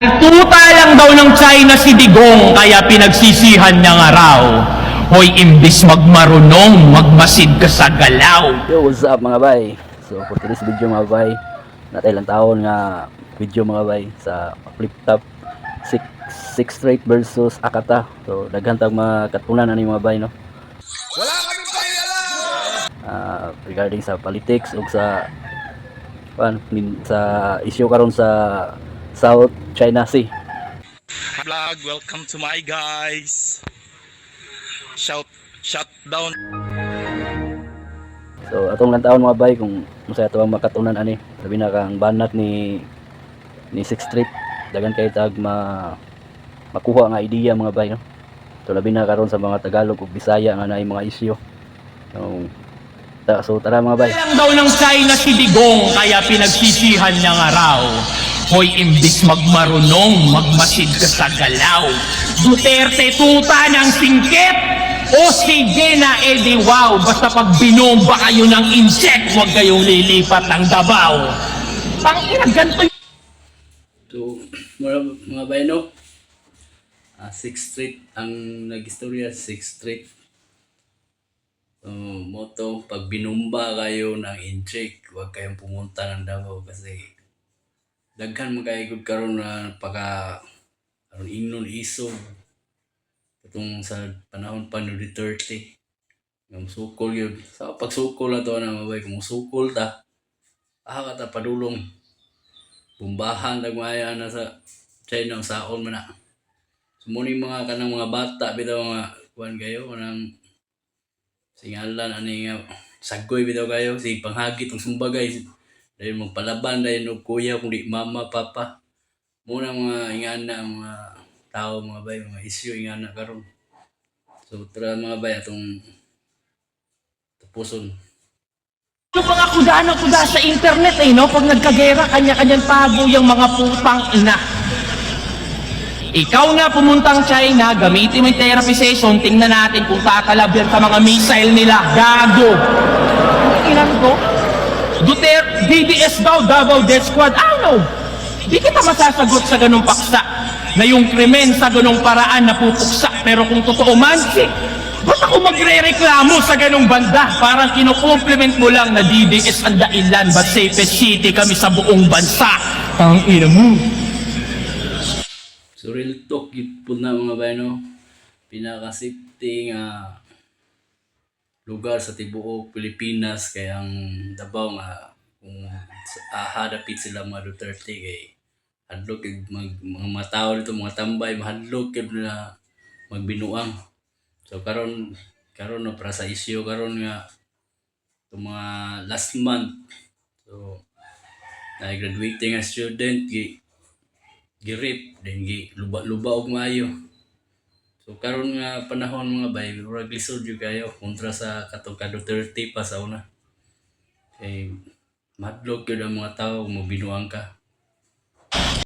Tuta lang daw ng China si Digong kaya pinagsisihan niya nga raw. Hoy, imbis magmarunong, magmasid ka sa galaw. Yo, what's up mga bay? So for today's video mga bay, natay lang taon nga video mga bay sa flip top 6 straight versus Akata. So daghan tag mga katunan ani mga bay no. Wala kami pakialam! Regarding sa politics ug sa issue karon sa South China Sea. Vlog, welcome to my guys. Shut down. So atong lang taon mga bay kung masaya to ang makatunan ani. Labi na kang banat ni 6 Street. Dagan kay tag makuha nga idea mga bay no. So labi na karon sa mga Tagalog ug Bisaya nga naay mga isyu. So tara mga bay. Lang daw ng China si Digong kaya pinagsisihan niya nga raw. Hoy, imbis magmarunong, magmasid ka sa galaw. Duterte tuta ng singkit. O sige na, edi wow. Basta pag binomba kayo ng insect, huwag kayong lilipat ng Davao. Pangina, ganito. So mga bay no. 6 Street ang nagistorya 6 Street. Moto, pag binumba kayo ng incheck, huwag kayong pumunta ng Davao kasi daghan magkaigod karon na karon ingnon isog itong sa panahon pa ni Duterte ng sukol yun. Sa pagsukol na to na mabay, kung sukol ta kata padulong bumbahan nagmaya na sa China ang saon man na. Sumuni mga kanang mga bata bitaw mga kuan kayo kanang singalan ani nga sagoy bitaw kayo si panghagit ang sumbagay dahil magpalaban dahil og kuya kundi mama papa muna mga ingana mga tao mga bay mga isyu ingana karon. So tara mga bay atong tapuson. Yung mga kuda sa internet no? Pag nagkagera, kanya-kanyang tago yung mga putang ina. Ikaw nga pumuntang China, gamitin mo yung therapy session, tingnan natin kung tatalab yan sa mga missile nila. Gago! Ilan ko? Duterte, DDS daw, Davao Death Squad. I don't know. Di kita masasagot sa ganung paksa na yung krimen sa ganung paraan na pupuksa. Pero kung totoo man, ba't ako magre-reklamo sa ganung banda? Parang kino-compliment mo lang na DDS ang dailan, but safest city kami sa buong bansa. Ang ina mo. So real talk yun po na mga bay no, pinaka-safety nga lugar sa tibuok Pilipinas kaya ang Davao nga kung hadapit sila mga Duterte kay hadlok mga tao dito mga tambay mahadlok na magbinuang. So karon no para sa isyu karon nga itong mga last month so na-graduating nga student girip then luba og maayo. So karon nga panahon mga bay murag lisod jud kayo kontra sa katong Duterte pa sa una. Kay madlog gyud ang mga tao mo binuang ka.